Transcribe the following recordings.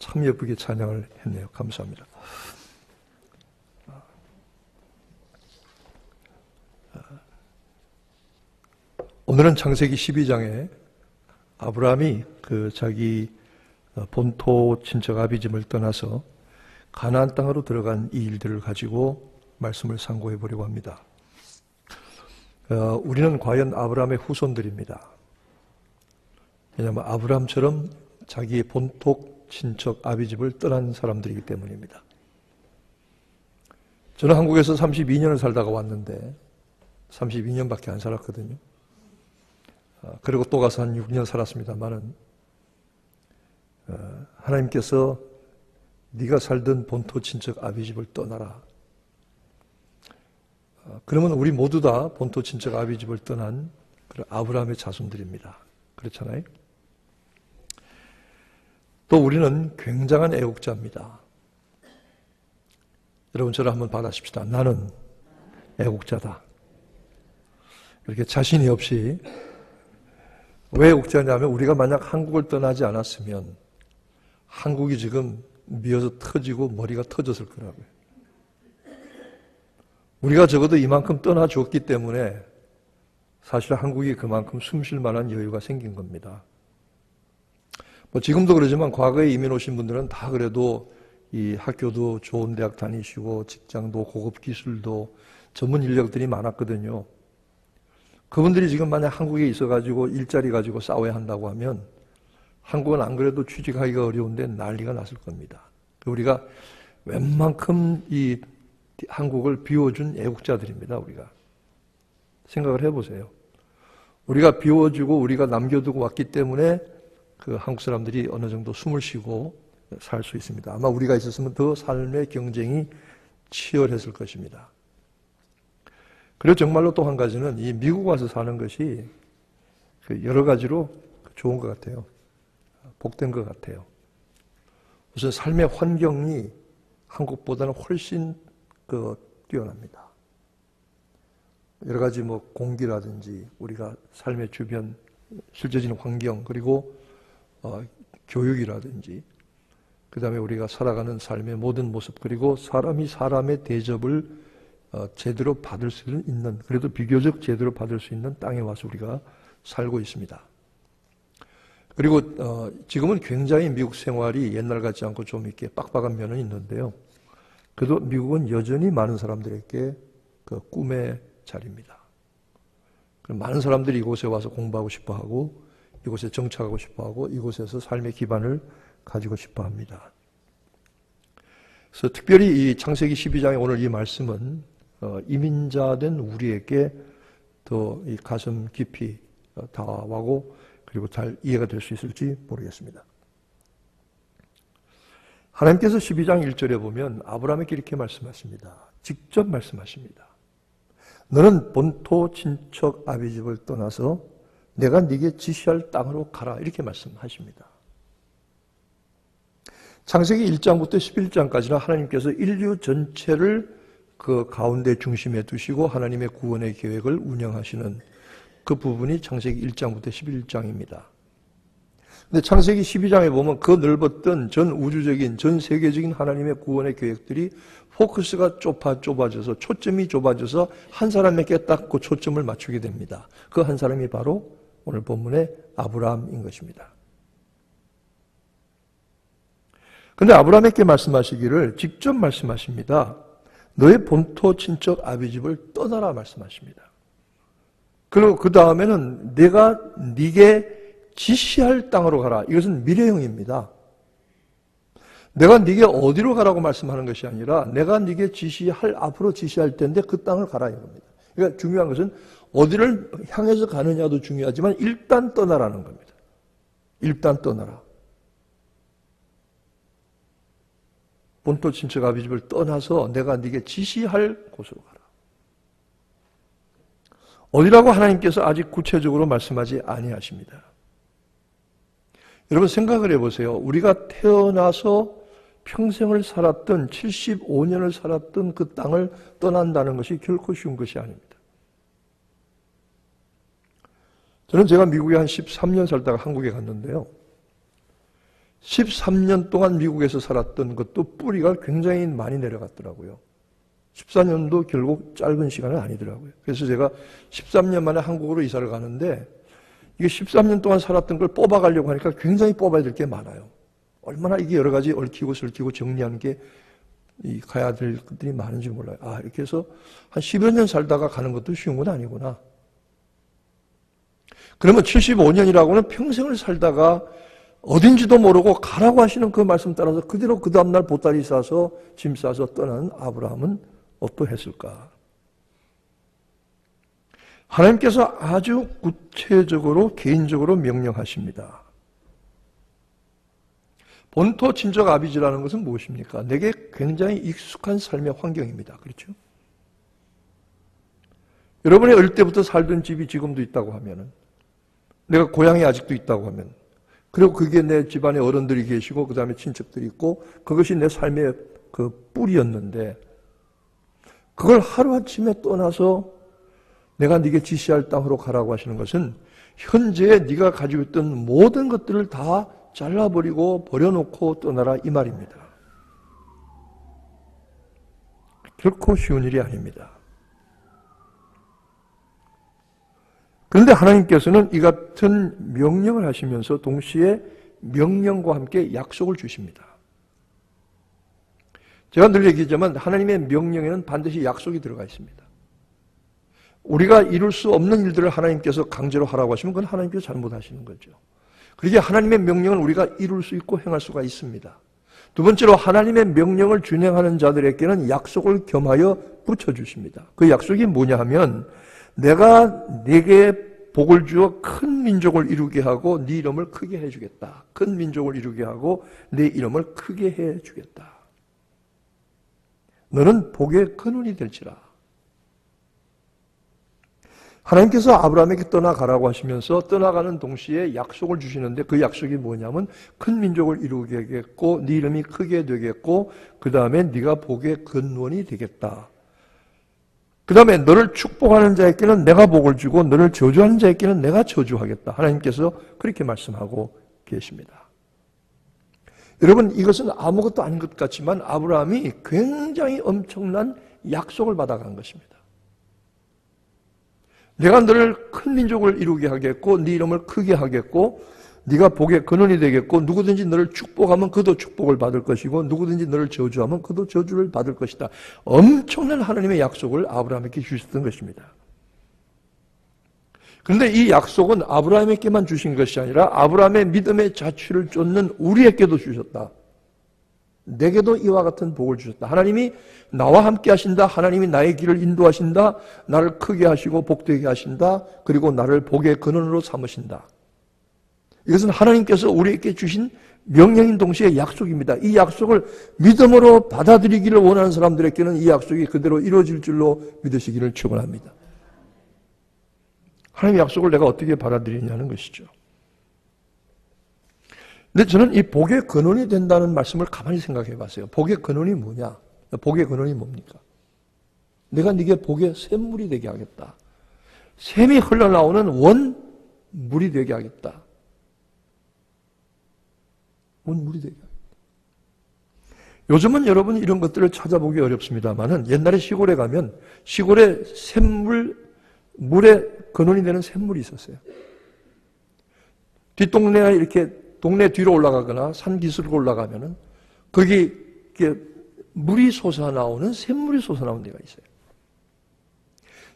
참 예쁘게 찬양을 했네요. 감사합니다. 오늘은 창세기 12장에 아브라함이 그 자기 본토 친척 아비집을 떠나서 가나안 땅으로 들어간 이 일들을 가지고 말씀을 상고해 보려고 합니다. 우리는 과연 아브라함의 후손들입니다. 왜냐하면 아브라함처럼 자기의 본토 친척 아비집을 떠난 사람들이기 때문입니다. 저는 한국에서 32년을 살다가 왔는데 32년밖에 안 살았거든요. 그리고 또 가서 한 6년 살았습니다만은 하나님께서 네가 살던 본토 친척 아비집을 떠나라. 그러면 우리 모두 다 본토 친척 아비집을 떠난 아브라함의 자손들입니다. 그렇잖아요? 또 우리는 굉장한 애국자입니다. 여러분 저를 한번 받아십시다. 나는 애국자다. 이렇게 자신이 없이. 왜 애국자냐면 우리가 만약 한국을 떠나지 않았으면 한국이 지금 미어서 터지고 머리가 터졌을 거라고요. 우리가 적어도 이만큼 떠나줬기 때문에 사실 한국이 그만큼 숨쉴 만한 여유가 생긴 겁니다. 뭐 지금도 그러지만 과거에 이민 오신 분들은 다 그래도 이 학교도 좋은 대학 다니시고 직장도 고급 기술도 전문 인력들이 많았거든요. 그분들이 지금 만약 한국에 있어가지고 일자리 가지고 싸워야 한다고 하면 한국은 안 그래도 취직하기가 어려운데 난리가 났을 겁니다. 우리가 웬만큼 이 한국을 비워준 애국자들입니다. 우리가 생각을 해보세요. 우리가 비워주고 우리가 남겨두고 왔기 때문에 그 한국 사람들이 어느 정도 숨을 쉬고 살 수 있습니다. 아마 우리가 있었으면 더 삶의 경쟁이 치열했을 것입니다. 그리고 정말로 또 한 가지는 이 미국 와서 사는 것이 여러 가지로 좋은 것 같아요. 복된 것 같아요. 우선 삶의 환경이 한국보다는 훨씬 뛰어납니다. 여러 가지 뭐 공기라든지 우리가 삶의 주변 실제적인 환경 그리고 교육이라든지 그 다음에 우리가 살아가는 삶의 모든 모습 그리고 사람이 사람의 대접을 제대로 받을 수 있는 그래도 비교적 제대로 받을 수 있는 땅에 와서 우리가 살고 있습니다. 그리고 지금은 굉장히 미국 생활이 옛날 같지 않고 좀 이렇게 빡빡한 면은 있는데요. 그래도 미국은 여전히 많은 사람들에게 그 꿈의 자리입니다. 많은 사람들이 이곳에 와서 공부하고 싶어하고 이곳에 정착하고 싶어하고 이곳에서 삶의 기반을 가지고 싶어합니다. 그래서 특별히 이 창세기 12장의 오늘 이 말씀은 이민자된 우리에게 더 이 가슴 깊이 다가가고 그리고 잘 이해가 될 수 있을지 모르겠습니다. 하나님께서 12장 1절에 보면 아브라함에게 이렇게 말씀하십니다. 직접 말씀하십니다. 너는 본토 친척 아비집을 떠나서 내가 네게 지시할 땅으로 가라 이렇게 말씀하십니다. 창세기 1장부터 11장까지는 하나님께서 인류 전체를 그 가운데 중심에 두시고 하나님의 구원의 계획을 운영하시는 그 부분이 창세기 1장부터 11장입니다. 근데 창세기 12장에 보면 그 넓었던 전 우주적인, 전 세계적인 하나님의 구원의 계획들이 포커스가 좁아져서 초점이 좁아져서 한 사람에게 딱 그 초점을 맞추게 됩니다. 그 한 사람이 바로 오늘 본문의 아브라함인 것입니다. 그런데 아브라함에게 말씀하시기를 직접 말씀하십니다. 너의 본토 친척 아비집을 떠나라 말씀하십니다. 그리고 그 다음에는 내가 네게 지시할 땅으로 가라. 이것은 미래형입니다. 내가 네게 어디로 가라고 말씀하는 것이 아니라 내가 네게 앞으로 지시할 때인데 그 땅을 가라 이겁니다. 그러니까 중요한 것은 어디를 향해서 가느냐도 중요하지만 일단 떠나라는 겁니다. 일단 떠나라. 본토 친척 아비집을 떠나서 내가 네게 지시할 곳으로 가라. 어디라고 하나님께서 아직 구체적으로 말씀하지 아니하십니다. 여러분 생각을 해보세요. 우리가 태어나서 평생을 살았던 75년을 살았던 그 땅을 떠난다는 것이 결코 쉬운 것이 아닙니다. 저는 제가 미국에 한 13년 살다가 한국에 갔는데요. 13년 동안 미국에서 살았던 것도 뿌리가 굉장히 많이 내려갔더라고요. 14년도 결국 짧은 시간은 아니더라고요. 그래서 제가 13년 만에 한국으로 이사를 가는데 이게 13년 동안 살았던 걸 뽑아가려고 하니까 굉장히 뽑아야 될 게 많아요. 얼마나 이게 여러 가지 얽히고 설키고 정리하는 게 가야 될 것들이 많은지 몰라요. 아, 이렇게 해서 한 10여 년 살다가 가는 것도 쉬운 건 아니구나. 그러면 75년이라고는 평생을 살다가 어딘지도 모르고 가라고 하시는 그 말씀 따라서 그대로 그 다음날 보따리 싸서 짐 싸서 떠난 아브라함은 어떠했을까? 하나님께서 아주 구체적으로 개인적으로 명령하십니다. 본토 친족 아비지라는 것은 무엇입니까? 내게 굉장히 익숙한 삶의 환경입니다. 그렇죠? 여러분이 어릴 때부터 살던 집이 지금도 있다고 하면은, 내가 고향이 아직도 있다고 하면, 그리고 그게 내 집안에 어른들이 계시고 그 다음에 친척들이 있고 그것이 내 삶의 그 뿌리였는데 그걸 하루아침에 떠나서 내가 네게 지시할 땅으로 가라고 하시는 것은 현재 네가 가지고 있던 모든 것들을 다 잘라버리고 버려놓고 떠나라 이 말입니다. 결코 쉬운 일이 아닙니다. 그런데 하나님께서는 이 같은 명령을 하시면서 동시에 명령과 함께 약속을 주십니다. 제가 늘 얘기하지만 하나님의 명령에는 반드시 약속이 들어가 있습니다. 우리가 이룰 수 없는 일들을 하나님께서 강제로 하라고 하시면 그건 하나님께서 잘못하시는 거죠. 그러기에 하나님의 명령을 우리가 이룰 수 있고 행할 수가 있습니다. 두 번째로 하나님의 명령을 준행하는 자들에게는 약속을 겸하여 붙여주십니다. 그 약속이 뭐냐 하면 내가 네게 복을 주어 큰 민족을 이루게 하고 네 이름을 크게 해주겠다. 큰 민족을 이루게 하고 네 이름을 크게 해주겠다. 너는 복의 근원이 될지라. 하나님께서 아브라함에게 떠나가라고 하시면서 떠나가는 동시에 약속을 주시는데 그 약속이 뭐냐면 큰 민족을 이루게 하겠고 네 이름이 크게 되겠고 그 다음에 네가 복의 근원이 되겠다. 그 다음에 너를 축복하는 자에게는 내가 복을 주고 너를 저주하는 자에게는 내가 저주하겠다. 하나님께서 그렇게 말씀하고 계십니다. 여러분 이것은 아무것도 아닌 것 같지만 아브라함이 굉장히 엄청난 약속을 받아간 것입니다. 내가 너를 큰 민족을 이루게 하겠고 네 이름을 크게 하겠고 네가 복의 근원이 되겠고 누구든지 너를 축복하면 그도 축복을 받을 것이고 누구든지 너를 저주하면 그도 저주를 받을 것이다. 엄청난 하나님의 약속을 아브라함에게 주셨던 것입니다. 그런데 이 약속은 아브라함에게만 주신 것이 아니라 아브라함의 믿음의 자취를 쫓는 우리에게도 주셨다. 내게도 이와 같은 복을 주셨다. 하나님이 나와 함께 하신다. 하나님이 나의 길을 인도하신다. 나를 크게 하시고 복되게 하신다. 그리고 나를 복의 근원으로 삼으신다. 이것은 하나님께서 우리에게 주신 명령인 동시에 약속입니다. 이 약속을 믿음으로 받아들이기를 원하는 사람들에게는 이 약속이 그대로 이루어질 줄로 믿으시기를 축원합니다. 하나님의 약속을 내가 어떻게 받아들이냐는 것이죠. 근데 저는 이 복의 근원이 된다는 말씀을 가만히 생각해 봤어요. 복의 근원이 뭐냐? 복의 근원이 뭡니까? 내가 네게 복의 샘물이 되게 하겠다. 샘이 흘러나오는 원물이 되게 하겠다. 원물이 되게 하겠다. 요즘은 여러분 이런 것들을 찾아보기 어렵습니다만은 옛날에 시골에 가면 시골에 물의 근원이 되는 샘물이 있었어요. 뒷동네에 이렇게 동네 뒤로 올라가거나 산 기슭으로 올라가면은 거기 물이 솟아나오는 샘물이 솟아나오는 데가 있어요.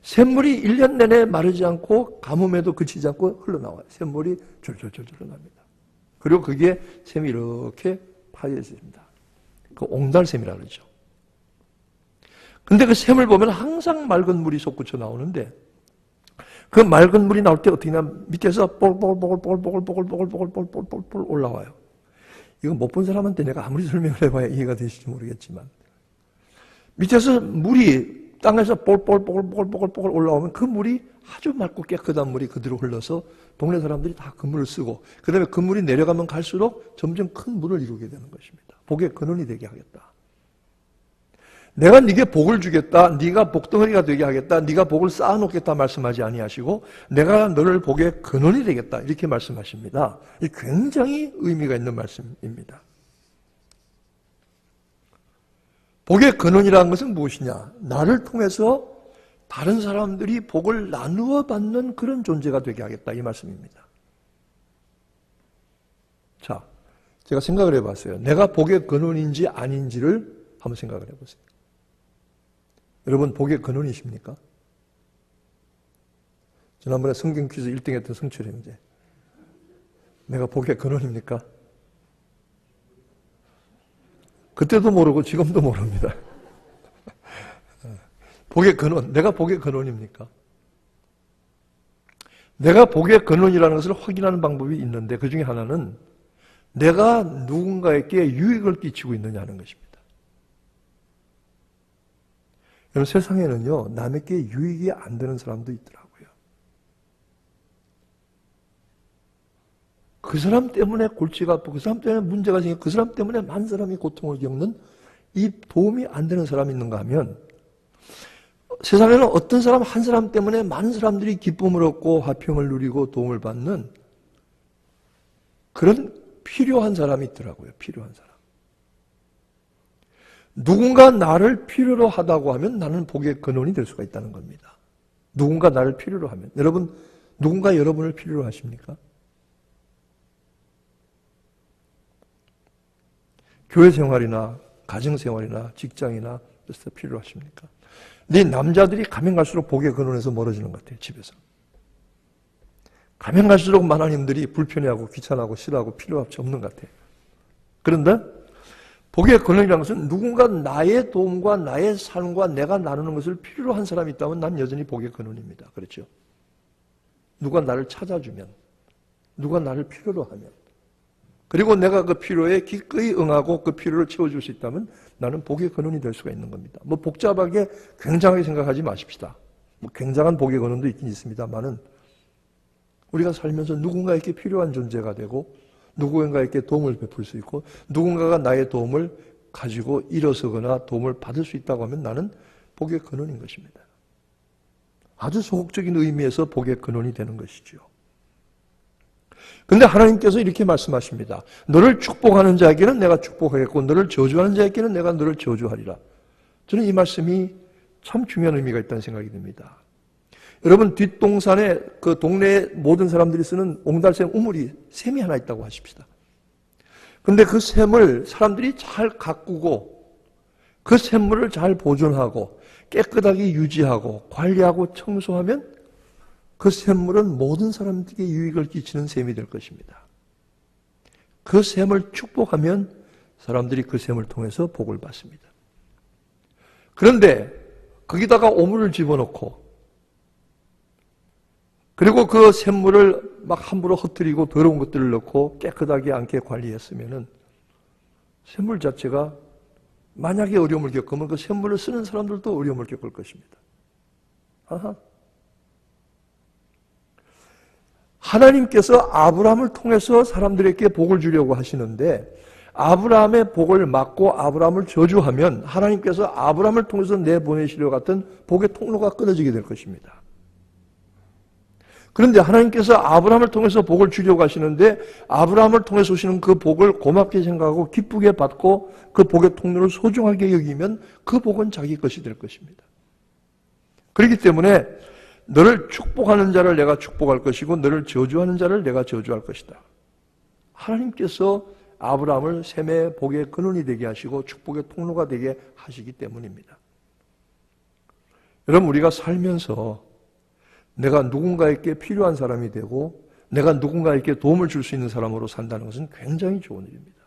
샘물이 1년 내내 마르지 않고 가뭄에도 그치지 않고 흘러나와요. 샘물이 줄줄줄 흘러납니다. 그리고 거기에 샘이 이렇게 파여있습니다. 그 옹달샘이라고 그러죠. 근데 그 샘을 보면 항상 맑은 물이 솟구쳐 나오는데 그 맑은 물이 나올 때 어떻게 하냐면 밑에서 뽀글뽀글 올라와요. 이거 못 본 사람한테 내가 아무리 설명을 해봐야 이해가 되실지 모르겠지만 밑에서 물이 땅에서 뽀글뽀글 올라오면 그 물이 아주 맑고 깨끗한 물이 그대로 흘러서 동네 사람들이 다 그 물을 쓰고 그 다음에 그 물이 내려가면 갈수록 점점 큰 물을 이루게 되는 것입니다. 복의 근원이 되게 하겠다. 내가 네게 복을 주겠다, 네가 복덩어리가 되게 하겠다, 네가 복을 쌓아놓겠다 말씀하지 아니하시고 내가 너를 복의 근원이 되겠다 이렇게 말씀하십니다. 이 굉장히 의미가 있는 말씀입니다. 복의 근원이라는 것은 무엇이냐? 나를 통해서 다른 사람들이 복을 나누어 받는 그런 존재가 되게 하겠다 이 말씀입니다. 자, 제가 생각을 해봤어요. 내가 복의 근원인지 아닌지를 한번 생각을 해보세요. 여러분 복의 근원이십니까? 지난번에 성경 퀴즈 1등 했던 성철 형제. 내가 복의 근원입니까? 그때도 모르고 지금도 모릅니다. 복의 근원, 내가 복의 근원입니까? 내가 복의 근원이라는 것을 확인하는 방법이 있는데 그 중에 하나는 내가 누군가에게 유익을 끼치고 있느냐는 것입니다. 여러분 세상에는요 남에게 유익이 안 되는 사람도 있더라고요. 그 사람 때문에 골치가 아프고 그 사람 때문에 문제가 생기고 그 사람 때문에 많은 사람이 고통을 겪는 이 도움이 안 되는 사람이 있는가 하면 세상에는 어떤 사람 한 사람 때문에 많은 사람들이 기쁨을 얻고 화평을 누리고 도움을 받는 그런 필요한 사람이 있더라고요. 필요한 사람. 누군가 나를 필요로 하다고 하면 나는 복의 근원이 될 수가 있다는 겁니다. 누군가 나를 필요로 하면. 여러분, 누군가 여러분을 필요로 하십니까? 교회 생활이나 가정 생활이나 직장이나 그래서 필요로 하십니까? 근데 남자들이 가면 갈수록 복의 근원에서 멀어지는 것 같아요. 집에서. 가면 갈수록 하나님들이 불편해하고 귀찮아하고 싫어하고 필요 없는 것 같아요. 그런데 복의 근원이라는 것은 누군가 나의 도움과 나의 삶과 내가 나누는 것을 필요로 한 사람이 있다면 난 여전히 복의 근원입니다. 그렇죠? 누가 나를 찾아주면, 누가 나를 필요로 하면, 그리고 내가 그 필요에 기꺼이 응하고 그 필요를 채워줄 수 있다면 나는 복의 근원이 될 수가 있는 겁니다. 뭐 복잡하게 굉장하게 생각하지 마십시다. 뭐 굉장한 복의 근원도 있긴 있습니다만은 우리가 살면서 누군가에게 필요한 존재가 되고 누군가에게 도움을 베풀 수 있고 누군가가 나의 도움을 가지고 일어서거나 도움을 받을 수 있다고 하면 나는 복의 근원인 것입니다. 아주 소극적인 의미에서 복의 근원이 되는 것이죠. 그런데 하나님께서 이렇게 말씀하십니다. 너를 축복하는 자에게는 내가 축복하겠고 너를 저주하는 자에게는 내가 너를 저주하리라. 저는 이 말씀이 참 중요한 의미가 있다는 생각이 듭니다. 여러분 뒷동산에 그 동네에 모든 사람들이 쓰는 옹달샘 우물이 샘이 하나 있다고 하십시다. 그런데 그 샘을 사람들이 잘 가꾸고 그 샘물을 잘 보존하고 깨끗하게 유지하고 관리하고 청소하면 그 샘물은 모든 사람들에게 유익을 끼치는 샘이 될 것입니다. 그 샘을 축복하면 사람들이 그 샘을 통해서 복을 받습니다. 그런데 거기다가 오물을 집어넣고 그리고 그 샘물을 막 함부로 흩뜨리고 더러운 것들을 넣고 깨끗하게 않게 관리했으면은 샘물 자체가 만약에 어려움을 겪으면 그 샘물을 쓰는 사람들도 어려움을 겪을 것입니다. 아하. 하나님께서 아브라함을 통해서 사람들에게 복을 주려고 하시는데 아브라함의 복을 막고 아브라함을 저주하면 하나님께서 아브라함을 통해서 내보내시려 같은 복의 통로가 끊어지게 될 것입니다. 그런데 하나님께서 아브라함을 통해서 복을 주려고 하시는데 아브라함을 통해서 오시는 그 복을 고맙게 생각하고 기쁘게 받고 그 복의 통로를 소중하게 여기면 그 복은 자기 것이 될 것입니다. 그렇기 때문에 너를 축복하는 자를 내가 축복할 것이고 너를 저주하는 자를 내가 저주할 것이다. 하나님께서 아브라함을 셈의 복의 근원이 되게 하시고 축복의 통로가 되게 하시기 때문입니다. 여러분 우리가 살면서 내가 누군가에게 필요한 사람이 되고 내가 누군가에게 도움을 줄 수 있는 사람으로 산다는 것은 굉장히 좋은 일입니다.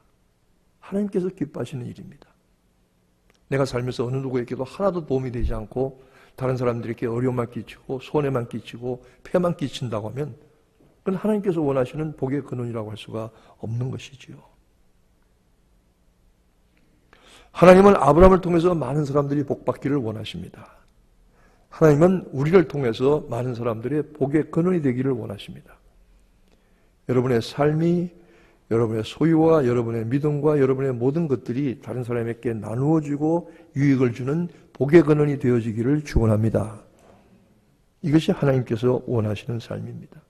하나님께서 기뻐하시는 일입니다. 내가 살면서 어느 누구에게도 하나도 도움이 되지 않고 다른 사람들에게 어려움만 끼치고 손해만 끼치고 폐만 끼친다고 하면 그건 하나님께서 원하시는 복의 근원이라고 할 수가 없는 것이지요. 하나님은 아브라함을 통해서 많은 사람들이 복받기를 원하십니다. 하나님은 우리를 통해서 많은 사람들의 복의 근원이 되기를 원하십니다. 여러분의 삶이 여러분의 소유와 여러분의 믿음과 여러분의 모든 것들이 다른 사람에게 나누어지고 유익을 주는 복의 근원이 되어지기를 축원합니다. 이것이 하나님께서 원하시는 삶입니다.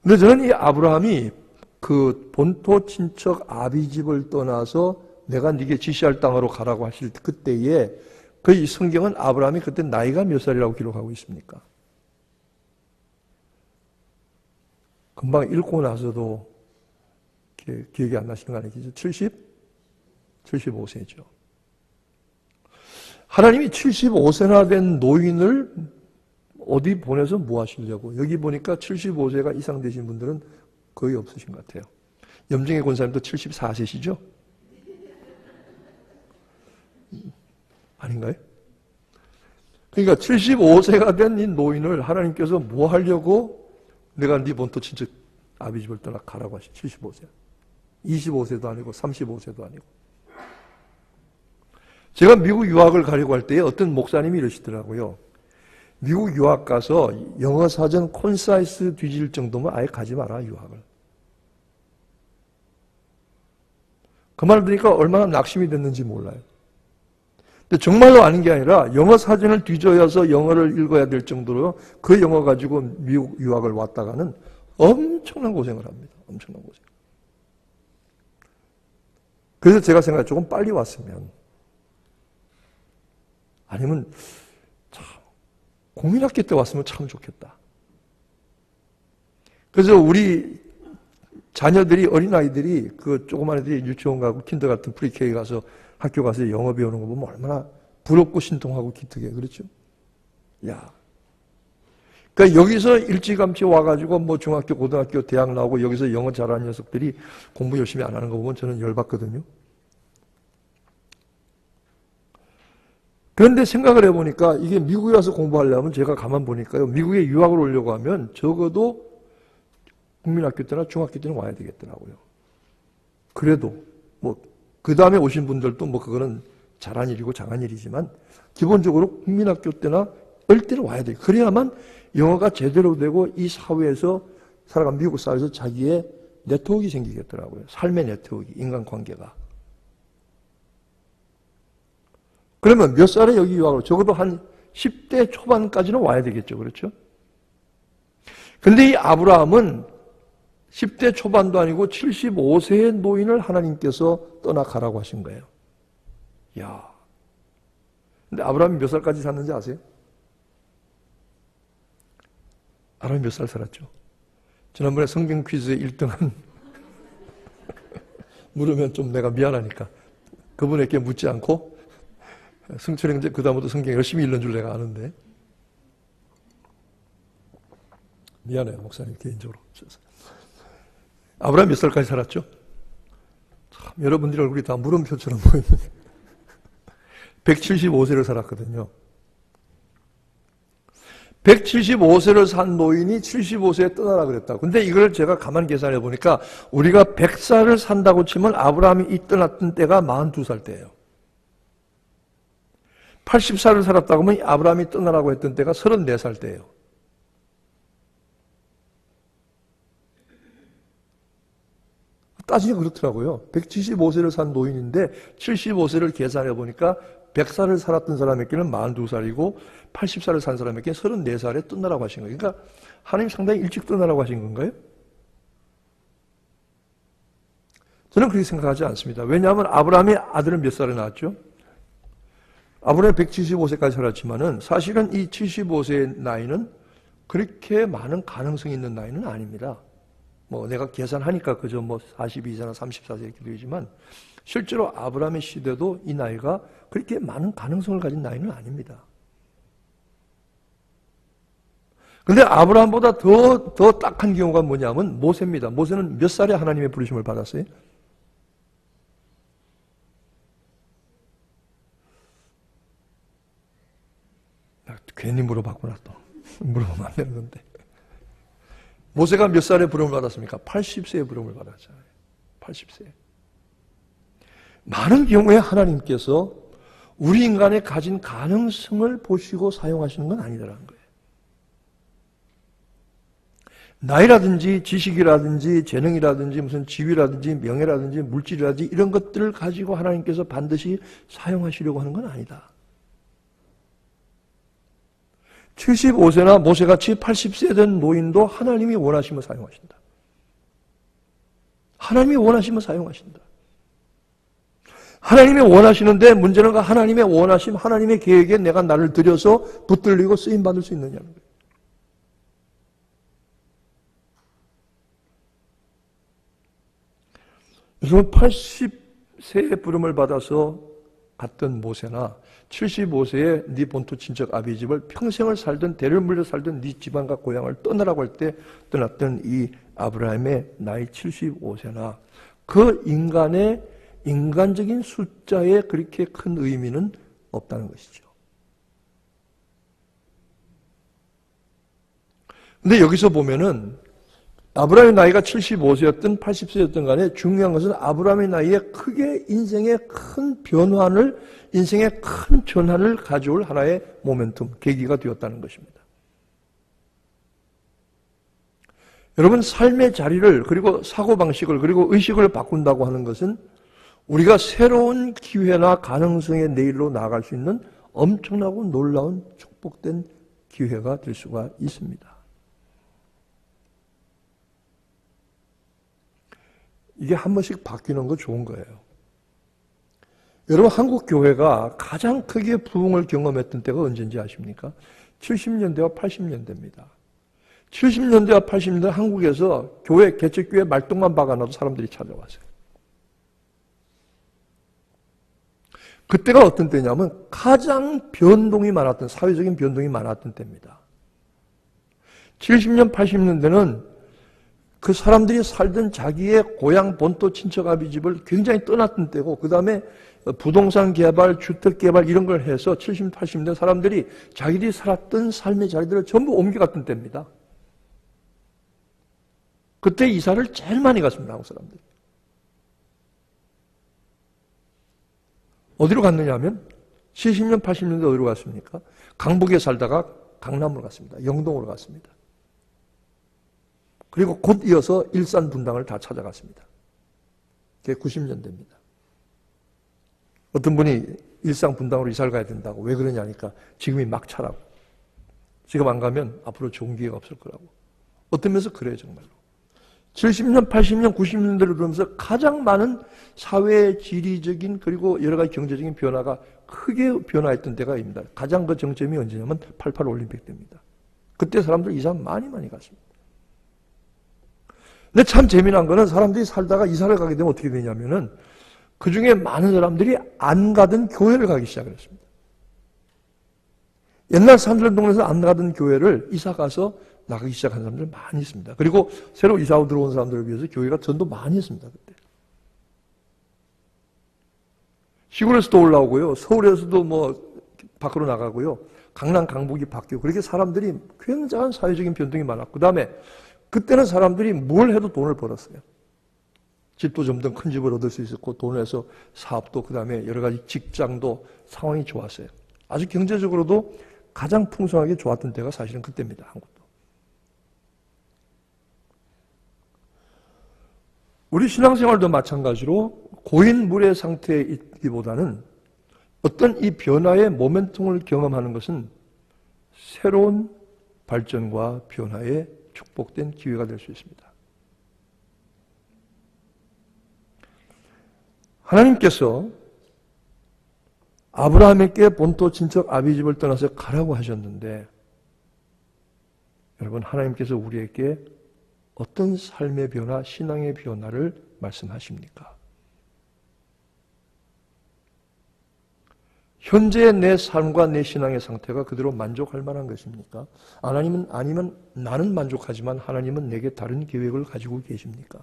근데 저는 이 아브라함이 그 본토 친척 아비집을 떠나서 내가 네게 지시할 땅으로 가라고 하실 그때에 그 이 성경은 아브라함이 그때 나이가 몇 살이라고 기록하고 있습니까? 금방 읽고 나서도 기억이 안 나시는 거 아니겠죠? 75세죠. 하나님이 75세나 된 노인을 어디 보내서 뭐 하시려고? 여기 보니까 75세가 이상 되신 분들은 거의 없으신 것 같아요. 염증의 권사님도 74세시죠? 아닌가요? 그러니까 75세가 된 이 노인을 하나님께서 뭐 하려고 내가 네 본토 친척 아비집을 떠나 가라고 하시 75세. 25세도 아니고 35세도 아니고. 제가 미국 유학을 가려고 할 때에 어떤 목사님이 이러시더라고요. 미국 유학 가서 영어 사전 콘사이스 뒤질 정도면 아예 가지 마라, 유학을. 그 말 들으니까 얼마나 낙심이 됐는지 몰라요. 근데 정말로 아닌 게 아니라 영어 사전을 뒤져서 영어를 읽어야 될 정도로 그 영어 가지고 미국 유학을 왔다가는 엄청난 고생을 합니다. 엄청난 고생. 그래서 제가 생각해 조금 빨리 왔으면 아니면 참 공민학교 때 왔으면 참 좋겠다. 그래서 우리 자녀들이 어린아이들이 그 조그만 애들이 유치원 가고 킨더 같은 프리케이 가서 학교 가서 영어 배우는 거 보면 얼마나 부럽고 신통하고 기특해. 그렇죠? 야. 그러니까 여기서 일찌감치 와가지고 뭐 중학교, 고등학교, 대학 나오고 여기서 영어 잘하는 녀석들이 공부 열심히 안 하는 거 보면 저는 열받거든요. 그런데 생각을 해보니까 이게 미국에 와서 공부하려면 제가 가만 보니까요. 미국에 유학을 오려고 하면 적어도 국민학교 때나 중학교 때는 와야 되겠더라고요. 그래도 뭐 그 다음에 오신 분들도 뭐 그거는 잘한 일이고 장한 일이지만 기본적으로 국민학교 때나 어릴 때는 와야 돼요. 그래야만 영어가 제대로 되고 이 사회에서 살아간 미국 사회에서 자기의 네트워크가 생기겠더라고요. 삶의 네트워크, 인간관계가. 그러면 몇 살에 여기 유학을 적어도 한 10대 초반까지는 와야 되겠죠. 그렇죠? 근데 이 아브라함은 10대 초반도 아니고 75세의 노인을 하나님께서 떠나가라고 하신 거예요. 이야. 근데 아브라함이 몇 살까지 샀는지 아세요? 아브라함이 몇 살 살았죠? 지난번에 성경 퀴즈에 1등한 물으면 좀 내가 미안하니까 그분에게 묻지 않고 승철이 이제 그 다음부터 성경 열심히 읽는 줄 내가 아는데 미안해요 목사님 개인적으로. 아브라함 몇 살까지 살았죠? 참 여러분들의 얼굴이 다 물음표처럼 보이는데 175세를 살았거든요. 175세를 산 노인이 75세에 떠나라 그랬다. 근데 이걸 제가 가만 계산해 보니까 우리가 100살을 산다고 치면 아브라함이 이 떠났던 때가 42살 때예요. 80살을 살았다고 하면 아브라함이 떠나라고 했던 때가 34살 때예요. 따지면 그렇더라고요. 175세를 산 노인인데 75세를 계산해 보니까 100살을 살았던 사람에게는 42살이고 80살을 산 사람에게는 34살에 떠나라고 하신 거예요. 그러니까 하나님 상당히 일찍 떠나라고 하신 건가요? 저는 그렇게 생각하지 않습니다. 왜냐하면 아브라함의 아들은 몇 살에 낳았죠? 아브라함이 175세까지 살았지만은 사실은 이 75세의 나이는 그렇게 많은 가능성이 있는 나이는 아닙니다. 뭐 내가 계산하니까 그저 뭐 42세나 34세 이렇게 되지만 실제로 아브라함의 시대도 이 나이가 그렇게 많은 가능성을 가진 나이는 아닙니다. 근데 아브라함보다 더 딱한 경우가 뭐냐면 모세입니다. 모세는 몇 살에 하나님의 부르심을 받았어요? 괜히 물어봤구나 또. 물어보면 안 되는 건데. 모세가 몇 살에 부름을 받았습니까? 80세에 부름을 받았잖아요. 80세. 많은 경우에 하나님께서 우리 인간의 가진 가능성을 보시고 사용하시는 건 아니더라는 거예요. 나이라든지 지식이라든지 재능이라든지 무슨 지위라든지 명예라든지 물질이라든지 이런 것들을 가지고 하나님께서 반드시 사용하시려고 하는 건 아니다. 75세나 모세같이 80세 된 노인도 하나님이 원하시면 사용하신다. 하나님이 원하시면 사용하신다. 하나님이 원하시는데 문제는 그 하나님의 원하심, 하나님의 계획에 내가 나를 들여서 붙들리고 쓰임받을 수 있느냐는 거예요. 그래서 80세의 부름을 받아서 갔던 모세나 75세에 네 본토 친척 아비 집을 평생을 살던 대를 물려 살던 네 집안과 고향을 떠나라고 할 때 떠났던 이 아브라함의 나이 75세나 그 인간의 인간적인 숫자에 그렇게 큰 의미는 없다는 것이죠. 근데 여기서 보면은 아브라함의 나이가 75세였든 80세였든 간에 중요한 것은 아브라함의 나이에 크게 인생의 큰 변화를, 인생의 큰 전환을 가져올 하나의 모멘텀, 계기가 되었다는 것입니다. 여러분, 삶의 자리를, 그리고 사고방식을, 그리고 의식을 바꾼다고 하는 것은 우리가 새로운 기회나 가능성의 내일로 나아갈 수 있는 엄청나고 놀라운 축복된 기회가 될 수가 있습니다. 이게 한 번씩 바뀌는 거 좋은 거예요. 여러분, 한국 교회가 가장 크게 부흥을 경험했던 때가 언제인지 아십니까? 70년대와 80년대입니다. 70년대와 80년대 한국에서 교회, 개척교회 말똥만 박아놔도 사람들이 찾아왔어요. 그때가 어떤 때냐면 가장 변동이 많았던, 사회적인 변동이 많았던 때입니다. 70년, 80년대는 그 사람들이 살던 자기의 고향 본토 친척 아비 집을 굉장히 떠났던 때고, 그 다음에 부동산 개발, 주택 개발 이런 걸 해서 70, 80년대 사람들이 자기들이 살았던 삶의 자리들을 전부 옮겨갔던 때입니다. 그때 이사를 제일 많이 갔습니다, 한국 사람들이. 어디로 갔느냐 하면 70년, 80년대 어디로 갔습니까? 강북에 살다가 강남으로 갔습니다. 영동으로 갔습니다. 그리고 곧 이어서 일산 분당을 다 찾아갔습니다. 그게 90년대입니다. 어떤 분이 일산 분당으로 이사를 가야 된다고. 왜 그러냐니까 지금이 막차라고. 지금 안 가면 앞으로 좋은 기회가 없을 거라고. 어떤 면에서 그래요, 정말로. 70년, 80년, 90년대를 그러면서 가장 많은 사회 지리적인 그리고 여러 가지 경제적인 변화가 크게 변화했던 때가 입니다. 가장 그 정점이 언제냐면 88 올림픽 때입니다. 그때 사람들 이사 많이 갔습니다. 근데 참 재미난 거는 사람들이 살다가 이사를 가게 되면 어떻게 되냐면은 그 중에 많은 사람들이 안 가던 교회를 가기 시작했습니다. 옛날 사람들 동네에서 안 가던 교회를 이사 가서 나가기 시작한 사람들 많이 있습니다. 그리고 새로 이사 들어온 사람들을 위해서 교회가 전도 많이 했습니다, 그때. 시골에서도 올라오고요. 서울에서도 뭐 밖으로 나가고요. 강남, 강북이 바뀌고 그렇게 사람들이 굉장한 사회적인 변동이 많았고, 그 다음에 그때는 사람들이 뭘 해도 돈을 벌었어요. 집도 좀 더 큰 집을 얻을 수 있었고, 돈을 해서 사업도, 그 다음에 여러 가지 직장도 상황이 좋았어요. 아주 경제적으로도 가장 풍성하게 좋았던 때가 사실은 그때입니다, 한국도. 우리 신앙생활도 마찬가지로 고인물의 상태에 있기보다는 어떤 이 변화의 모멘텀을 경험하는 것은 새로운 발전과 변화의 축복된 기회가 될 수 있습니다. 하나님께서 아브라함에게 본토 친척 아비 집을 떠나서 가라고 하셨는데, 여러분, 하나님께서 우리에게 어떤 삶의 변화, 신앙의 변화를 말씀하십니까? 현재의 내 삶과 내 신앙의 상태가 그대로 만족할 만한 것입니까? 아니면 나는 만족하지만 하나님은 내게 다른 계획을 가지고 계십니까?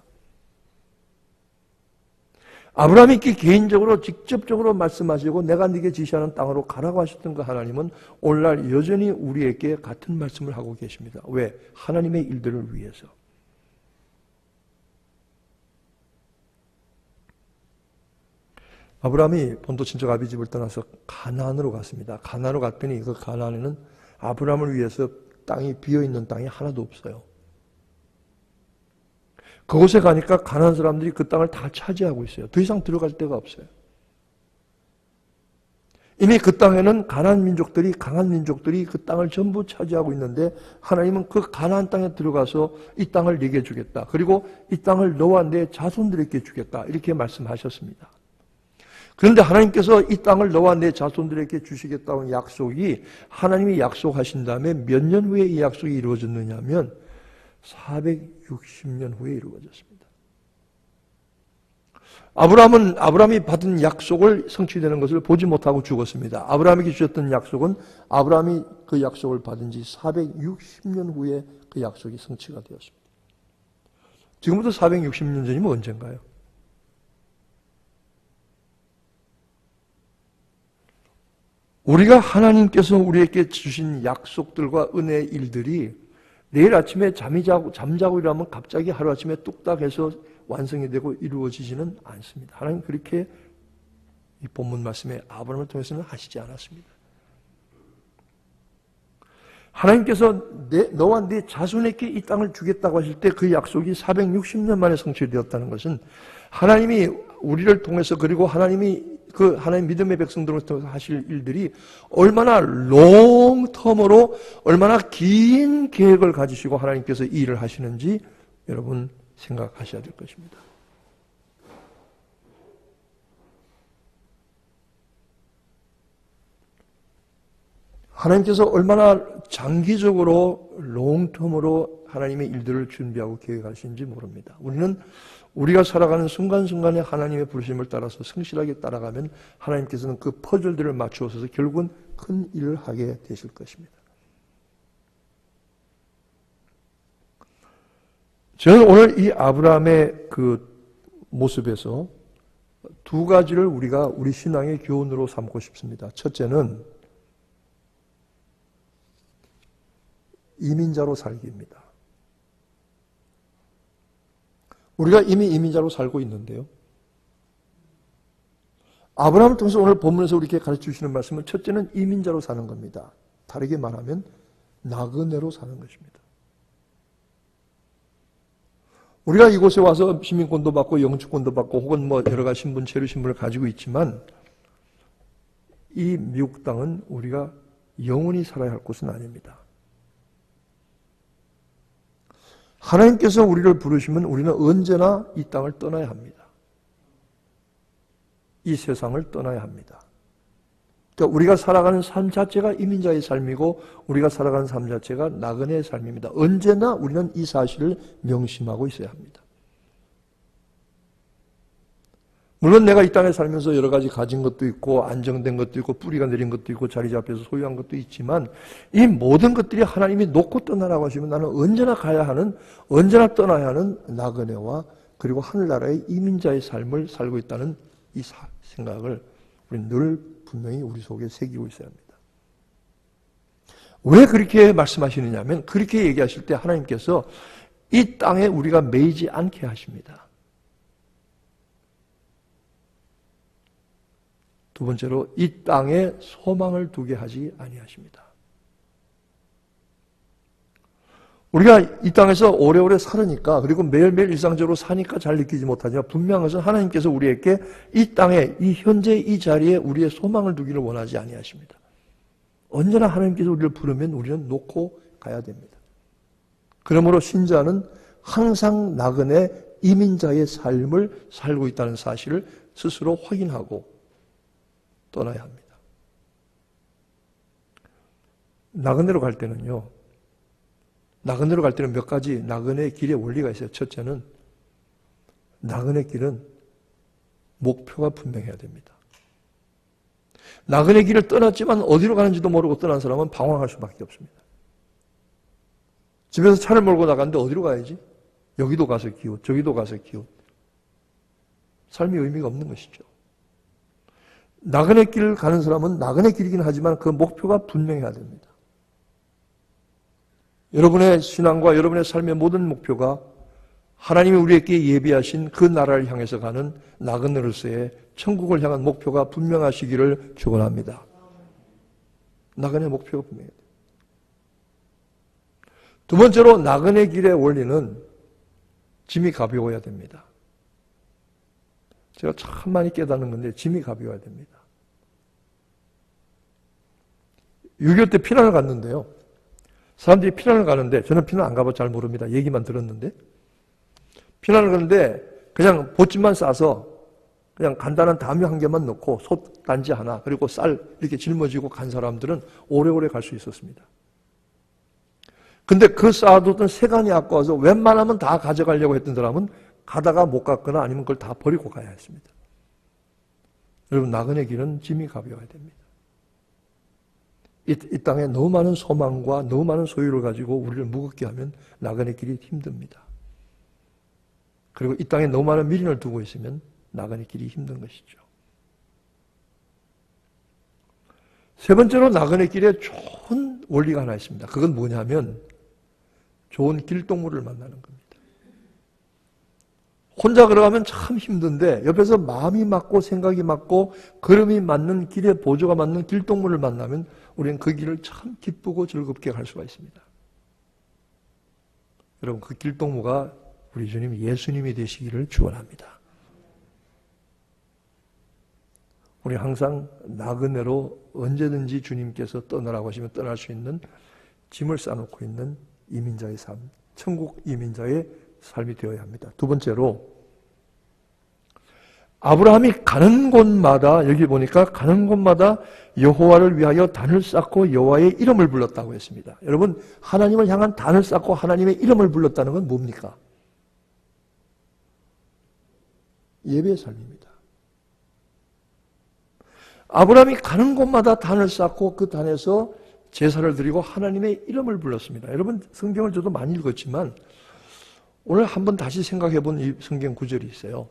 아브라함에게 개인적으로 직접적으로 말씀하시고 내가 네게 지시하는 땅으로 가라고 하셨던 그 하나님은 오늘날 여전히 우리에게 같은 말씀을 하고 계십니다. 왜? 하나님의 일들을 위해서. 아브라함이 본토 친척 아비 집을 떠나서 가나안으로 갔습니다. 가나안으로 갔더니 그 가나안에는 아브라함을 위해서 땅이 비어있는 땅이 하나도 없어요. 그곳에 가니까 가난한 사람들이 그 땅을 다 차지하고 있어요. 더 이상 들어갈 데가 없어요. 이미 그 땅에는 가난한 민족들이, 강한 민족들이 그 땅을 전부 차지하고 있는데 하나님은 그 가난한 땅에 들어가서 이 땅을 네게 주겠다. 그리고 이 땅을 너와 내 자손들에게 주겠다. 이렇게 말씀하셨습니다. 그런데 하나님께서 이 땅을 너와 내 자손들에게 주시겠다는 약속이 하나님이 약속하신 다음에 몇 년 후에 이 약속이 이루어졌느냐 하면 460년 후에 이루어졌습니다. 아브라함이 받은 약속을 성취되는 것을 보지 못하고 죽었습니다. 아브라함에게 주셨던 약속은 아브라함이 그 약속을 받은 지 460년 후에 그 약속이 성취가 되었습니다. 지금부터 460년 전이면 언젠가요? 우리가 하나님께서 우리에게 주신 약속들과 은혜의 일들이 내일 아침에 잠자고 일어나면 갑자기 하루아침에 뚝딱 해서 완성이 되고 이루어지지는 않습니다. 하나님 그렇게 이 본문 말씀에 아브라함을 통해서는 하시지 않았습니다. 하나님께서 너와 네 자손에게 이 땅을 주겠다고 하실 때 그 약속이 460년 만에 성취되었다는 것은 하나님이 우리를 통해서 그리고 하나님 믿음의 백성들을 통해서 하실 일들이 얼마나 롱텀으로 얼마나 긴 계획을 가지시고 하나님께서 이 일을 하시는지 여러분 생각하셔야 될 것입니다. 하나님께서 얼마나 장기적으로 롱텀으로 하나님의 일들을 준비하고 계획하시는지 모릅니다. 우리가 살아가는 순간순간에 하나님의 부르심을 따라서 성실하게 따라가면 하나님께서는 그 퍼즐들을 맞추어서 결국은 큰 일을 하게 되실 것입니다. 저는 오늘 이 아브라함의 그 모습에서 두 가지를 우리가 우리 신앙의 교훈으로 삼고 싶습니다. 첫째는 이민자로 살기입니다. 우리가 이미 이민자로 살고 있는데요. 아브라함을 통해서 오늘 본문에서 우리에게 가르쳐 주시는 말씀은 첫째는 이민자로 사는 겁니다. 다르게 말하면 나그네로 사는 것입니다. 우리가 이곳에 와서 시민권도 받고 영주권도 받고 혹은 여러 가지 신분, 체류 신분을 가지고 있지만 이 미국 땅은 우리가 영원히 살아야 할 곳은 아닙니다. 하나님께서 우리를 부르시면 우리는 언제나 이 땅을 떠나야 합니다. 이 세상을 떠나야 합니다. 그러니까 우리가 살아가는 삶 자체가 이민자의 삶이고 우리가 살아가는 삶 자체가 나그네의 삶입니다. 언제나 우리는 이 사실을 명심하고 있어야 합니다. 물론 내가 이 땅에 살면서 여러 가지 가진 것도 있고 안정된 것도 있고 뿌리가 내린 것도 있고 자리 잡혀서 소유한 것도 있지만 이 모든 것들이 하나님이 놓고 떠나라고 하시면 나는 언제나 언제나 떠나야 하는 나그네와 그리고 하늘나라의 이민자의 삶을 살고 있다는 이 생각을 우리는 늘 분명히 우리 속에 새기고 있어야 합니다. 왜 그렇게 말씀하시느냐 하면 그렇게 얘기하실 때 하나님께서 이 땅에 우리가 매이지 않게 하십니다. 두 번째로 이 땅에 소망을 두게 하지 아니하십니다. 우리가 이 땅에서 오래오래 살으니까 그리고 매일매일 일상적으로 사니까 잘 느끼지 못하지만 분명한 것은 하나님께서 우리에게 이 땅에 이 현재 이 자리에 우리의 소망을 두기를 원하지 아니하십니다. 언제나 하나님께서 우리를 부르면 우리는 놓고 가야 됩니다. 그러므로 신자는 항상 나그네 이민자의 삶을 살고 있다는 사실을 스스로 확인하고 떠나야 합니다. 나그네로 갈 때는 몇 가지 나그네의 길의 원리가 있어요. 첫째는 나그네 길은 목표가 분명해야 됩니다. 나그네 길을 떠났지만 어디로 가는지도 모르고 떠난 사람은 방황할 수밖에 없습니다. 집에서 차를 몰고 나갔는데 어디로 가야지? 여기도 가서 기웃, 저기도 가서 기웃. 삶이 의미가 없는 것이죠. 나그네 길을 가는 사람은 나그네 길이긴 하지만 그 목표가 분명해야 됩니다. 여러분의 신앙과 여러분의 삶의 모든 목표가 하나님이 우리에게 예비하신 그 나라를 향해서 가는 나그네로서의 천국을 향한 목표가 분명하시기를 축원합니다. 나그네 목표가 분명해야 돼요. 두 번째로 나그네 길의 원리는 짐이 가벼워야 됩니다. 제가 참 많이 깨닫는 건데 짐이 가벼워야 됩니다. 6.25 때 피난을 갔는데요. 사람들이 피난을 가는데 저는 피난 안 가봐 잘 모릅니다. 얘기만 들었는데 피난을 가는데 그냥 보침만 싸서 그냥 간단한 담요 한 개만 넣고 솥단지 하나 그리고 쌀 이렇게 짊어지고 간 사람들은 오래오래 갈 수 있었습니다. 근데 그 쌓아두던 세간이 아까워서 웬만하면 다 가져가려고 했던 사람은 가다가 못 갔거나 아니면 그걸 다 버리고 가야 했습니다. 여러분 나그네 길은 짐이 가벼워야 됩니다. 이 땅에 너무 많은 소망과 너무 많은 소유를 가지고 우리를 무겁게 하면 나그네 길이 힘듭니다. 그리고 이 땅에 너무 많은 미련을 두고 있으면 나그네 길이 힘든 것이죠. 세 번째로 나그네 길에 좋은 원리가 하나 있습니다. 그건 뭐냐면 좋은 길동무를 만나는 겁니다. 혼자 걸어가면 참 힘든데 옆에서 마음이 맞고 생각이 맞고 걸음이 맞는 길에 보조가 맞는 길동무를 만나면 우리는 그 길을 참 기쁘고 즐겁게 갈 수가 있습니다. 여러분 그 길동무가 우리 주님 예수님이 되시기를 축원합니다. 우리 항상 나그네로 언제든지 주님께서 떠나라고 하시면 떠날 수 있는 짐을 싸놓고 있는 이민자의 삶, 천국 이민자의 삶이 되어야 합니다. 두 번째로 아브라함이 가는 곳마다 여기 보니까 가는 곳마다 여호와를 위하여 단을 쌓고 여호와의 이름을 불렀다고 했습니다. 여러분 하나님을 향한 단을 쌓고 하나님의 이름을 불렀다는 건 뭡니까? 예배의 삶입니다. 아브라함이 가는 곳마다 단을 쌓고 그 단에서 제사를 드리고 하나님의 이름을 불렀습니다. 여러분 성경을 저도 많이 읽었지만 오늘 한번 다시 생각해 본 이 성경 구절이 있어요.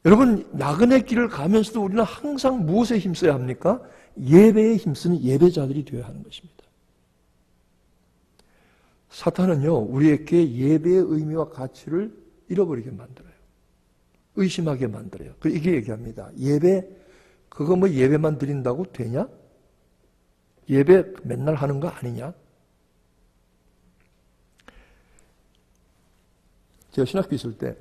여러분 나그네 길을 가면서도 우리는 항상 무엇에 힘써야 합니까? 예배에 힘쓰는 예배자들이 되어야 하는 것입니다. 사탄은요 우리에게 예배의 의미와 가치를 잃어버리게 만들어요. 의심하게 만들어요. 이게 얘기합니다. 예배 그거 뭐 예배만 드린다고 되냐? 예배 맨날 하는 거 아니냐? 제가 신학교 있을 때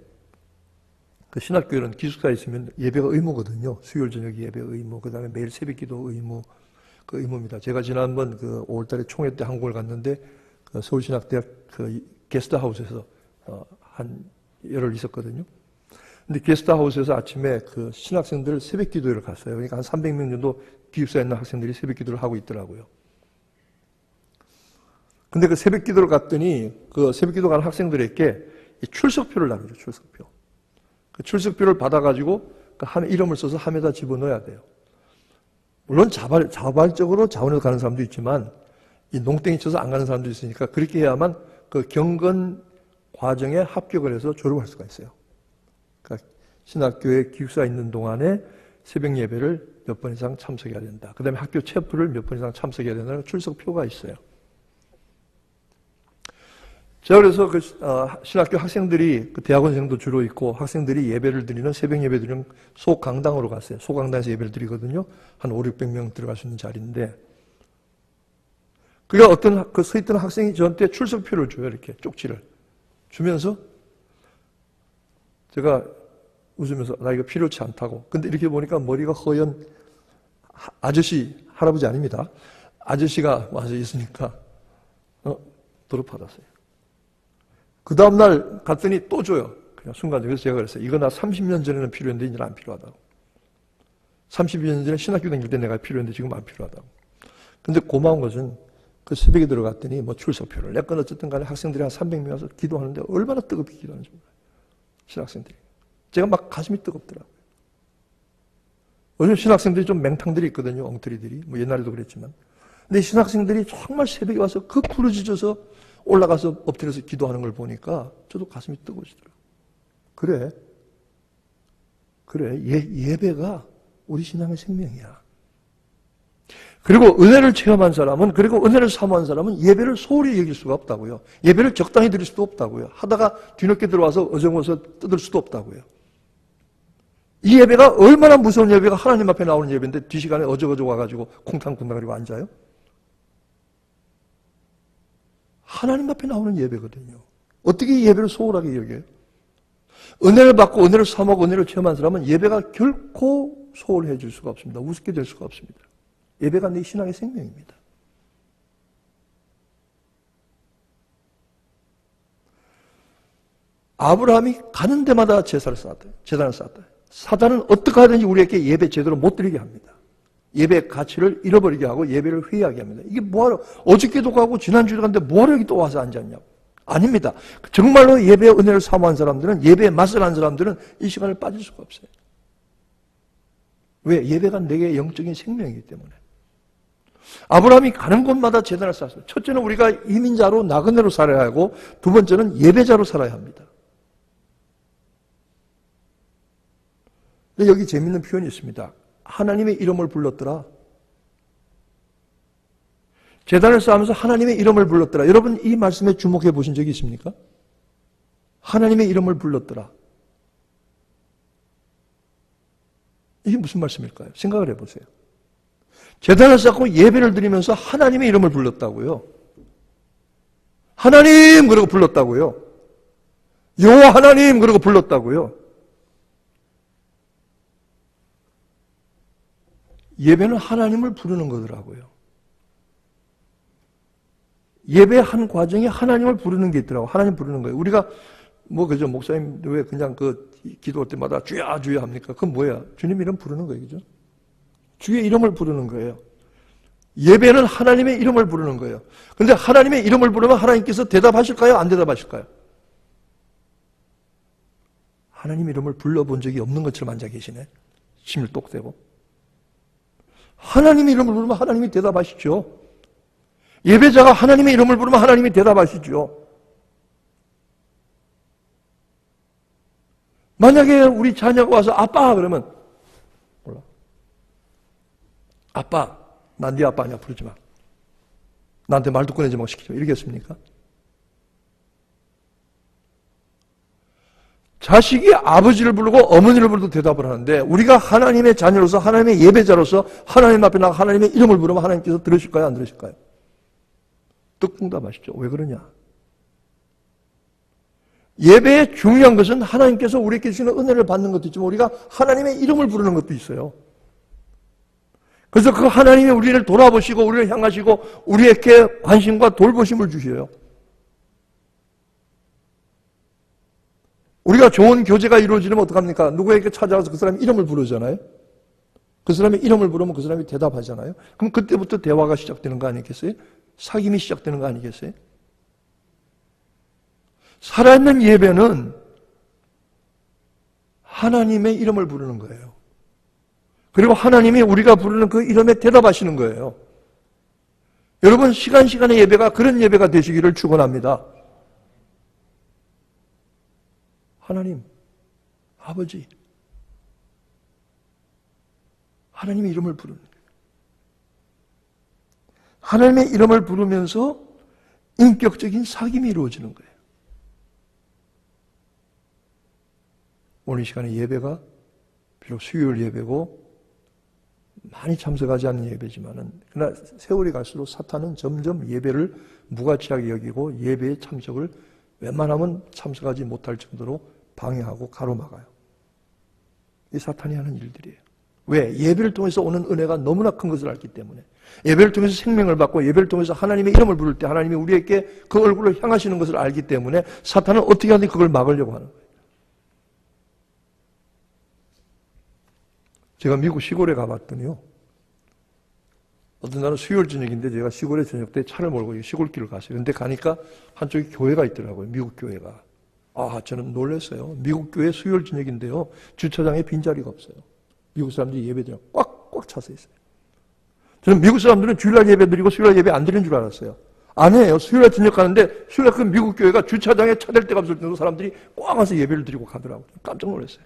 그 신학교는 기숙사에 있으면 예배가 의무거든요. 수요일 저녁 예배 의무, 그 다음에 매일 새벽기도 의무, 그 의무입니다. 제가 지난번 그 5월달에 총회 때 한국을 갔는데 그 서울신학대학 그 게스트하우스에서 한 열흘 있었거든요. 근데 게스트하우스에서 아침에 그 신학생들 새벽기도회를 갔어요. 그러니까 한 300명 정도 기숙사에 있는 학생들이 새벽기도를 하고 있더라고요. 근데 그 새벽기도를 갔더니 그 새벽기도 가는 학생들에게 출석표를 나누죠. 출석표. 그 출석표를 받아가지고 그 이름을 써서 함에다 집어넣어야 돼요. 물론 자발적으로 자원해서 가는 사람도 있지만 이 농땡이 쳐서 안 가는 사람도 있으니까 그렇게 해야만 그 경건 과정에 합격을 해서 졸업할 수가 있어요. 그러니까 신학교에 기숙사에 있는 동안에 새벽 예배를 몇 번 이상 참석해야 된다. 그 다음에 학교 체프를 몇 번 이상 참석해야 된다는 출석표가 있어요. 자, 그래서 그 신학교 학생들이 그 대학원생도 주로 있고 학생들이 예배를 드리는 새벽 예배 드리는 소강당으로 갔어요. 소강당에서 예배를 드리거든요. 한 500~600명 들어갈 수 있는 자리인데 그가 어떤 그 서 있던 학생이 저한테 출석표를 줘요. 이렇게 쪽지를 주면서 제가 웃으면서 나 이거 필요치 않다고. 근데 이렇게 보니까 머리가 허연 아저씨, 할아버지 아닙니다. 아저씨가 와서 있으니까 도로 받았어요. 그 다음날 갔더니 또 줘요. 그냥 순간적으로 제가 그랬어요. 이거 나 30년 전에는 필요했는데 이제는 안 필요하다고. 30년 전에 신학교 다닐 때 내가 필요했는데 지금 안 필요하다고. 근데 고마운 것은 그 새벽에 들어갔더니 뭐 출석표를 내 건 어쨌든 간에 학생들이 한 300명 와서 기도하는데 얼마나 뜨겁게 기도하는지 몰라요. 신학생들이. 제가 막 가슴이 뜨겁더라고요. 요즘 신학생들이 좀 맹탕들이 있거든요. 엉터리들이. 뭐 옛날에도 그랬지만. 근데 신학생들이 정말 새벽에 와서 그 부르짖어서 올라가서 엎드려서 기도하는 걸 보니까 저도 가슴이 뜨거워지더라고요. 그래. 예배가 우리 신앙의 생명이야. 그리고 은혜를 체험한 사람은, 그리고 은혜를 사모한 사람은 예배를 소홀히 여길 수가 없다고요. 예배를 적당히 드릴 수도 없다고요. 하다가 뒤늦게 들어와서 어정어서 뜯을 수도 없다고요. 이 예배가 얼마나 무서운 예배가 하나님 앞에 나오는 예배인데 뒷시간에 어저어저 와가지고 쿵탕쿵탕 그리고 앉아요? 하나님 앞에 나오는 예배거든요. 어떻게 예배를 소홀하게 여겨요? 은혜를 받고 은혜를 사모하고 은혜를 체험한 사람은 예배가 결코 소홀해 줄 수가 없습니다. 우습게 될 수가 없습니다. 예배가 내 신앙의 생명입니다. 아브라함이 가는 데마다 제단을 쌓았다. 사단은 어떻게 하든지 우리에게 예배 제대로 못 드리게 합니다. 예배의 가치를 잃어버리게 하고 예배를 회의하게 합니다. 이게 뭐하러, 어저께도 가고 지난주에도 갔는데 뭐하러 여기 또 와서 앉았냐고. 아닙니다. 정말로 예배의 은혜를 사모한 사람들은, 예배에 맛을 한 사람들은 이 시간을 빠질 수가 없어요. 왜? 예배가 내게 영적인 생명이기 때문에. 아브라함이 가는 곳마다 제단을 쌓았어요. 첫째는 우리가 이민자로 나그네로 살아야 하고, 두 번째는 예배자로 살아야 합니다. 여기 재밌는 표현이 있습니다. 하나님의 이름을 불렀더라. 제단을 쌓으면서 하나님의 이름을 불렀더라. 여러분 이 말씀에 주목해 보신 적이 있습니까? 하나님의 이름을 불렀더라. 이게 무슨 말씀일까요? 생각을 해보세요. 제단을 쌓고 예배를 드리면서 하나님의 이름을 불렀다고요. 하나님 그러고 불렀다고요. 여호와 하나님 그러고 불렀다고요. 예배는 하나님을 부르는 거더라고요. 예배의 한 과정에 하나님을 부르는 게 있더라고요. 하나님 부르는 거예요. 우리가 그죠? 목사님 왜 그냥 기도할 때마다 주야 주야 합니까? 그건 뭐야? 주님 이름 부르는 거예요. 그죠? 주의 이름을 부르는 거예요. 예배는 하나님의 이름을 부르는 거예요. 그런데 하나님의 이름을 부르면 하나님께서 대답하실까요? 안 대답하실까요? 하나님 이름을 불러본 적이 없는 것처럼 앉아 계시네. 침을 똑 대고. 하나님의 이름을 부르면 하나님이 대답하시죠. 예배자가 하나님의 이름을 부르면 하나님이 대답하시죠. 만약에 우리 자녀가 와서 아빠 그러면 몰라. 아빠, 난 네 아빠 아니야. 부르지 마. 나한테 말도 꺼내지 마. 시키지 마. 이러겠습니까? 자식이 아버지를 부르고 어머니를 부르도 대답을 하는데 우리가 하나님의 자녀로서 하나님의 예배자로서 하나님 앞에 나가 하나님의 이름을 부르면 하나님께서 들으실까요? 안 들으실까요? 뜻응답하시죠. 왜 그러냐? 예배의 중요한 것은 하나님께서 우리에게 주시는 은혜를 받는 것도 있지만 우리가 하나님의 이름을 부르는 것도 있어요. 그래서 그 하나님이 우리를 돌아보시고 우리를 향하시고 우리에게 관심과 돌보심을 주셔요. 우리가 좋은 교제가 이루어지려면 어떡합니까? 누구에게 찾아가서 그 사람 이름을 부르잖아요. 그 사람의 이름을 부르면 그 사람이 대답하잖아요. 그럼 그때부터 대화가 시작되는 거 아니겠어요? 사귐이 시작되는 거 아니겠어요? 살아있는 예배는 하나님의 이름을 부르는 거예요. 그리고 하나님이 우리가 부르는 그 이름에 대답하시는 거예요. 여러분 시간의 예배가 그런 예배가 되시기를 축원합니다. 하나님, 아버지, 하나님의 이름을 부르는 거예요. 하나님의 이름을 부르면서 인격적인 사귐이 이루어지는 거예요. 오늘 이 시간에 예배가 비록 수요일 예배고 많이 참석하지 않는 예배지만은 그러나 세월이 갈수록 사탄은 점점 예배를 무가치하게 여기고 예배의 참석을 웬만하면 참석하지 못할 정도로 방해하고 가로막아요. 이 사탄이 하는 일들이에요. 왜? 예배를 통해서 오는 은혜가 너무나 큰 것을 알기 때문에. 예배를 통해서 생명을 받고 예배를 통해서 하나님의 이름을 부를 때 하나님이 우리에게 그 얼굴을 향하시는 것을 알기 때문에 사탄은 어떻게 하든 그걸 막으려고 하는 거예요. 제가 미국 시골에 가봤더니요. 어떤 날은 수요일 저녁인데 제가 시골에 저녁 때 차를 몰고 시골길을 갔어요. 그런데 가니까 한쪽에 교회가 있더라고요. 미국 교회가. 저는 놀랐어요. 미국 교회 수요일 저녁인데요. 주차장에 빈자리가 없어요. 미국 사람들이 예배드리고 꽉꽉 차서 있어요. 저는 미국 사람들은 주일날 예배 드리고 수요일날 예배 안 드리는 줄 알았어요. 아니에요. 수요일날 저녁 가는데 수요일날 그 미국 교회가 주차장에 차 댈 데가 없을 정도로 사람들이 꽉 와서 예배를 드리고 가더라고요. 깜짝 놀랐어요.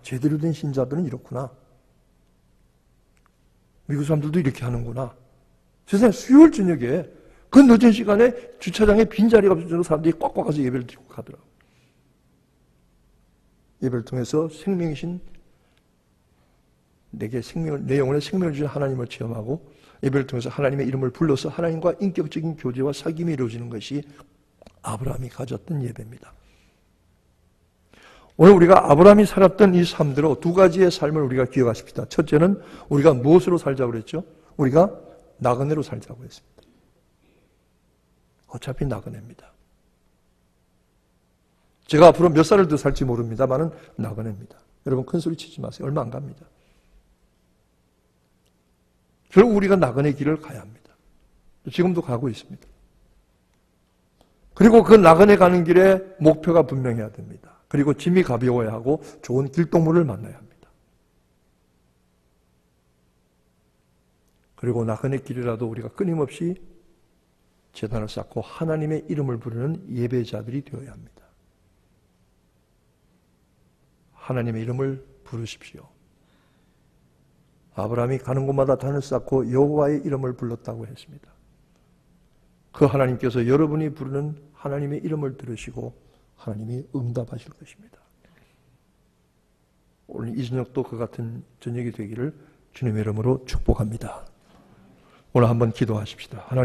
제대로 된 신자들은 이렇구나. 미국 사람들도 이렇게 하는구나. 세상에 수요일 저녁에 그 늦은 시간에 주차장에 빈자리가 없을 정도로 사람들이 꽉꽉 와서 예배를 드리고 가더라고요. 예배를 통해서 생명이신 내게 내 영혼에 생명을 주신 하나님을 체험하고 예배를 통해서 하나님의 이름을 불러서 하나님과 인격적인 교제와 사귐이 이루어지는 것이 아브라함이 가졌던 예배입니다. 오늘 우리가 아브라함이 살았던 이 삶대로 두 가지의 삶을 우리가 기억하십시다. 첫째는 우리가 무엇으로 살자고 그랬죠? 우리가 나그네로 살자고 했습니다. 어차피 나그네입니다. 제가 앞으로 몇 살을 더 살지 모릅니다만은 나그네입니다. 여러분 큰 소리 치지 마세요. 얼마 안 갑니다. 결국 우리가 나그네 길을 가야 합니다. 지금도 가고 있습니다. 그리고 그 나그네 가는 길에 목표가 분명해야 됩니다. 그리고 짐이 가벼워야 하고 좋은 길동무를 만나야 합니다. 그리고 나그네 길이라도 우리가 끊임없이 제단을 쌓고 하나님의 이름을 부르는 예배자들이 되어야 합니다. 하나님의 이름을 부르십시오. 아브라함이 가는 곳마다 단을 쌓고 여호와의 이름을 불렀다고 했습니다. 그 하나님께서 여러분이 부르는 하나님의 이름을 들으시고 하나님이 응답하실 것입니다. 오늘 이 저녁도 그 같은 저녁이 되기를 주님의 이름으로 축복합니다. 오늘 한번 기도하십시다. 하나님